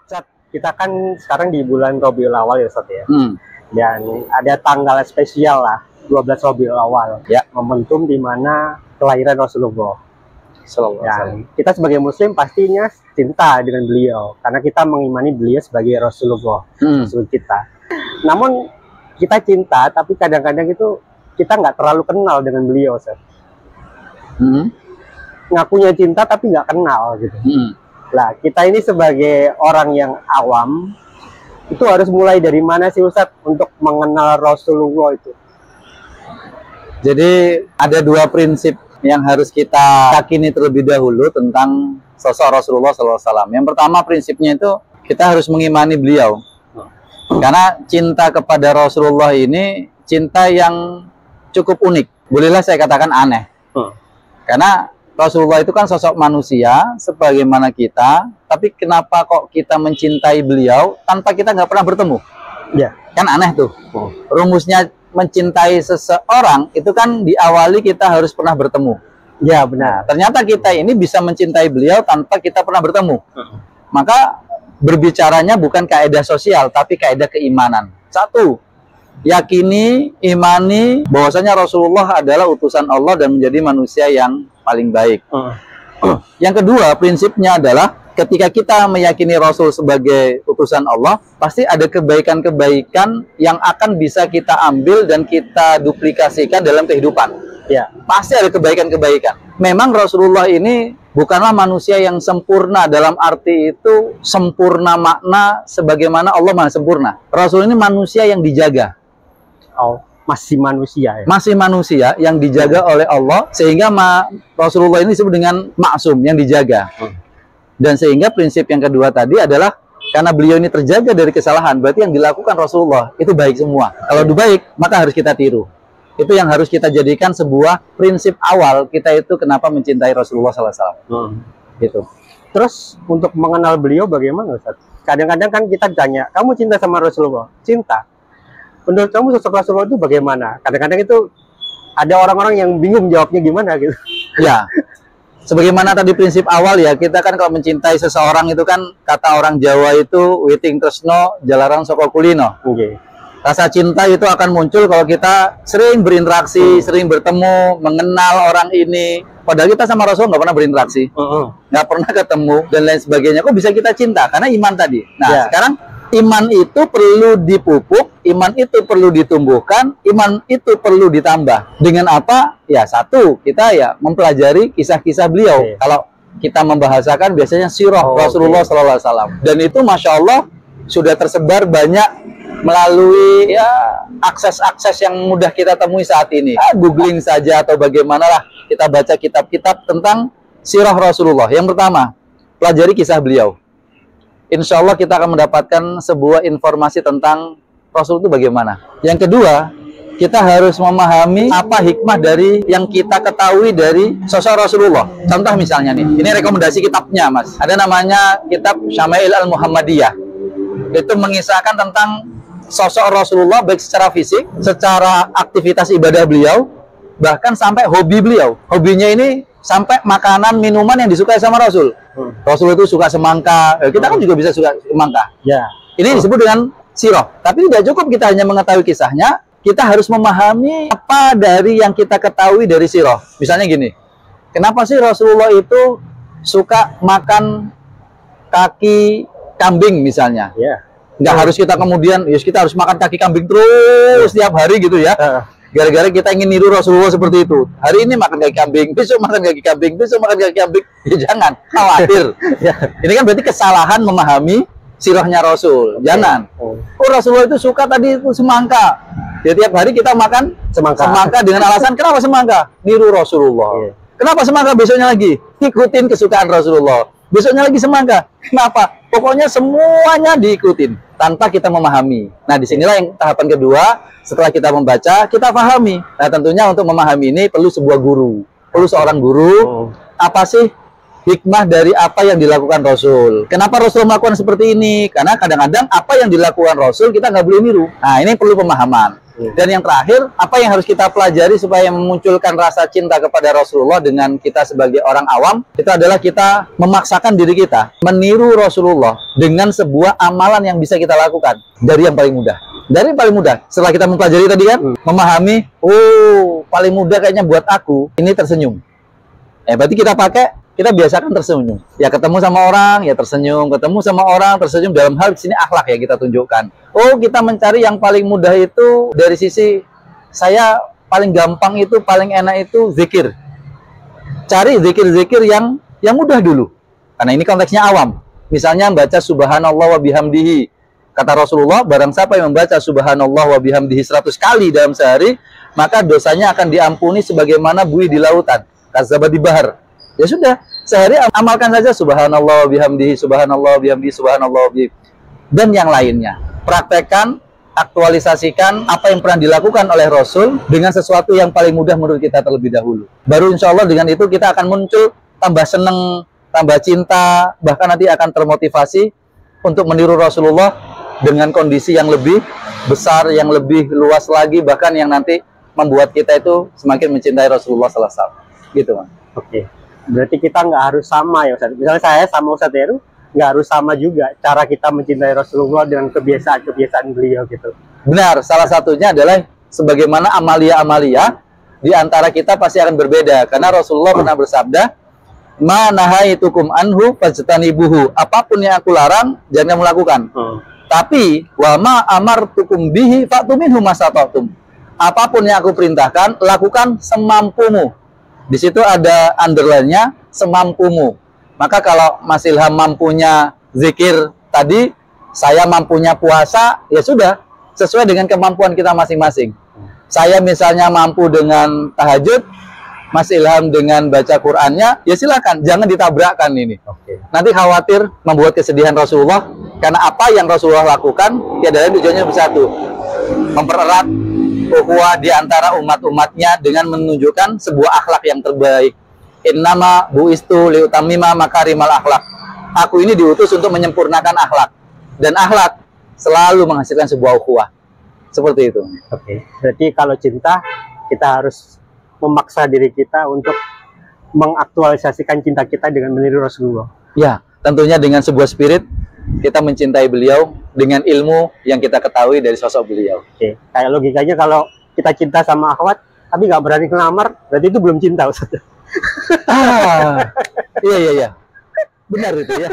Ustaz, kita kan sekarang di bulan Rabiul Awal ya Ustaz ya. Dan ada tanggal spesial lah, 12 Rabiul Awal. Ya. Momentum di mana kelahiran Rasulullah. Dan Sallallahu kita sebagai muslim pastinya cinta dengan beliau. Karena kita mengimani beliau sebagai Rasulullah, Rasul kita. Namun kita cinta, tapi kadang-kadang itu kita nggak terlalu kenal dengan beliau Ustaz. Ngakunya cinta tapi nggak kenal gitu. Lah, kita ini sebagai orang yang awam, itu harus mulai dari mana sih Ustadz untuk mengenal Rasulullah itu? Jadi ada dua prinsip yang harus kita yakini terlebih dahulu tentang sosok Rasulullah SAW. Yang pertama prinsipnya itu kita harus mengimani beliau. Karena cinta kepada Rasulullah ini cinta yang cukup unik. Bolehlah saya katakan aneh. Karena Rasulullah itu kan sosok manusia sebagaimana kita, tapi kenapa kok kita mencintai beliau tanpa kita nggak pernah bertemu? Ya, kan aneh tuh. Rumusnya mencintai seseorang itu kan diawali kita harus pernah bertemu. Ya benar. Ternyata kita ini bisa mencintai beliau tanpa kita pernah bertemu. Maka berbicaranya bukan kaidah sosial, tapi kaidah keimanan. Satu, yakini, imani bahwasanya Rasulullah adalah utusan Allah dan menjadi manusia yang paling baik. Yang kedua, prinsipnya adalah ketika kita meyakini Rasul sebagai utusan Allah, pasti ada kebaikan-kebaikan yang akan bisa kita ambil dan kita duplikasikan dalam kehidupan. Ya, pasti ada kebaikan-kebaikan. Memang Rasulullah ini bukanlah manusia yang sempurna dalam arti itu sempurna makna sebagaimana Allah Maha sempurna. Rasul ini manusia yang dijaga. Oh, masih manusia ya? Masih manusia yang dijaga oleh Allah, sehingga Rasulullah ini disebut dengan maksum, yang dijaga. Dan sehingga prinsip yang kedua tadi adalah karena beliau ini terjaga dari kesalahan, berarti yang dilakukan Rasulullah itu baik semua. Kalau itu baik, maka harus kita tiru. Itu yang harus kita jadikan sebuah prinsip awal kita itu kenapa mencintai Rasulullah SAW. Gitu. Terus untuk mengenal beliau bagaimana Ustaz? Kadang-kadang kan kita tanya, kamu cinta sama Rasulullah? Cinta. Menurut kamu sosok Rasulullah itu bagaimana? Kadang-kadang itu ada orang-orang yang bingung jawabnya gimana gitu. Ya, sebagaimana tadi prinsip awal ya, kita kan kalau mencintai seseorang itu kan kata orang Jawa itu witing tresno jalaran saka kulino. Rasa cinta itu akan muncul kalau kita sering berinteraksi, sering bertemu, mengenal orang ini. Padahal kita sama Rasul nggak pernah berinteraksi, nggak pernah ketemu dan lain sebagainya. Kok bisa kita cinta? Karena iman tadi. Nah, sekarang iman itu perlu dipupuk, iman itu perlu ditumbuhkan, iman itu perlu ditambah. Dengan apa? Ya satu, kita ya mempelajari kisah-kisah beliau. Kalau kita membahasakan biasanya sirah Rasulullah SAW. Dan itu Masya Allah sudah tersebar banyak melalui ya akses-akses yang mudah kita temui saat ini. Googling saja atau bagaimanalah kita baca kitab-kitab tentang sirah Rasulullah. Yang pertama, pelajari kisah beliau. Insya Allah kita akan mendapatkan sebuah informasi tentang Rasul itu bagaimana. Yang kedua, kita harus memahami apa hikmah dari yang kita ketahui dari sosok Rasulullah. Contoh misalnya nih, ini rekomendasi kitabnya Mas. Ada namanya kitab Syama'il Al-Muhammadiyah. Itu mengisahkan tentang sosok Rasulullah baik secara fisik, secara aktivitas ibadah beliau, bahkan sampai hobi beliau. Hobinya ini sampai makanan, minuman yang disukai sama Rasul. Rasul itu suka semangka, kita kan juga bisa suka semangka. Ya. Ini disebut dengan sirah. Tapi tidak cukup kita hanya mengetahui kisahnya, kita harus memahami apa dari yang kita ketahui dari sirah. Misalnya gini, kenapa sih Rasulullah itu suka makan kaki kambing misalnya? Ya. Nggak harus kita kemudian, kita harus makan kaki kambing terus setiap hari gitu ya. Gara-gara kita ingin niru Rasulullah seperti itu. Hari ini makan kaki kambing, besok makan kaki kambing, besok makan kaki kambing. Ya jangan, khawatir. Ini kan berarti kesalahan memahami sirahnya Rasul. Jangan. Oh Rasulullah itu suka tadi itu semangka. Ya tiap hari kita makan semangka dengan alasan kenapa semangka? Niru Rasulullah. Kenapa semangka besoknya lagi? Ikutin kesukaan Rasulullah. Besoknya lagi semangka. Kenapa? Pokoknya semuanya diikutin tanpa kita memahami. Nah, disinilah yang tahapan kedua. Setelah kita membaca, kita pahami. Nah, tentunya untuk memahami ini perlu sebuah guru. Perlu seorang guru. Apa sih hikmah dari apa yang dilakukan Rasul? Kenapa Rasul melakukan seperti ini? Karena kadang-kadang apa yang dilakukan Rasul kita nggak boleh niru. Nah, ini perlu pemahaman. Dan yang terakhir, apa yang harus kita pelajari supaya memunculkan rasa cinta kepada Rasulullah dengan kita sebagai orang awam, itu adalah kita memaksakan diri kita meniru Rasulullah dengan sebuah amalan yang bisa kita lakukan dari yang paling mudah. Dari yang paling mudah, setelah kita mempelajari tadi kan, memahami, oh paling mudah kayaknya buat aku, ini tersenyum. Berarti kita biasakan tersenyum. Ya ketemu sama orang, ya tersenyum. Ketemu sama orang, tersenyum. Dalam hal sini akhlak ya kita tunjukkan. Oh, kita mencari yang paling mudah itu dari sisi saya paling gampang itu, paling enak itu zikir. Cari zikir-zikir yang mudah dulu. Karena ini konteksnya awam. Misalnya membaca subhanallah wa bihamdihi. Kata Rasulullah, barang siapa yang membaca subhanallah wa bihamdihi 100 kali dalam sehari, maka dosanya akan diampuni sebagaimana buih di lautan. Kazabah di bahar. Ya sudah, sehari amalkan saja subhanallah bihamdihi, subhanallah bihamdihi, subhanallah bihamdihi. Dan yang lainnya. Praktekkan, aktualisasikan apa yang pernah dilakukan oleh Rasul dengan sesuatu yang paling mudah menurut kita terlebih dahulu. Baru insya Allah dengan itu kita akan muncul tambah seneng, tambah cinta, bahkan nanti akan termotivasi untuk meniru Rasulullah dengan kondisi yang lebih besar, yang lebih luas lagi, bahkan yang nanti membuat kita itu semakin mencintai Rasulullah sallallahu alaihi wasallam. Gitu, Mas. Oke. Berarti kita nggak harus sama ya Ustaz. Misalnya saya sama Ustaz Heru nggak harus sama juga cara kita mencintai Rasulullah dengan kebiasaan-kebiasaan beliau gitu. Benar, salah satunya adalah sebagaimana amalia-amalia di antara kita pasti akan berbeda. Karena Rasulullah pernah bersabda, "Ma nahaitukum anhu fajtanibuhu." Apapun yang aku larang, jangan kamu lakukan. Tapi wa ma amartukum bihi fa'tu minhu masata'tum. Apapun yang aku perintahkan, lakukan semampumu. Di situ ada underline-nya semampumu. Maka kalau Mas Ilham mampunya zikir tadi, saya mampunya puasa, ya sudah, sesuai dengan kemampuan kita masing-masing. Saya misalnya mampu dengan tahajud, Mas Ilham dengan baca Qur'annya, ya silakan, jangan ditabrakkan ini. Nanti khawatir membuat kesedihan Rasulullah, karena apa yang Rasulullah lakukan, ya adalah tujuannya bersatu, mempererat ukhuwah di antara umat-umatnya dengan menunjukkan sebuah akhlak yang terbaik. Innama buistu liutamima makarimal akhlak. Aku ini diutus untuk menyempurnakan akhlak. Dan akhlak selalu menghasilkan sebuah ukhuwah. Seperti itu. Oke. Berarti kalau cinta, kita harus memaksa diri kita untuk mengaktualisasikan cinta kita dengan meniru Rasulullah. Ya, tentunya dengan sebuah spirit kita mencintai beliau dengan ilmu yang kita ketahui dari sosok beliau. Oke. Kayak logikanya kalau kita cinta sama akhwat tapi nggak berani ngelamar, berarti itu belum cinta, Ustaz. Iya. Benar itu ya.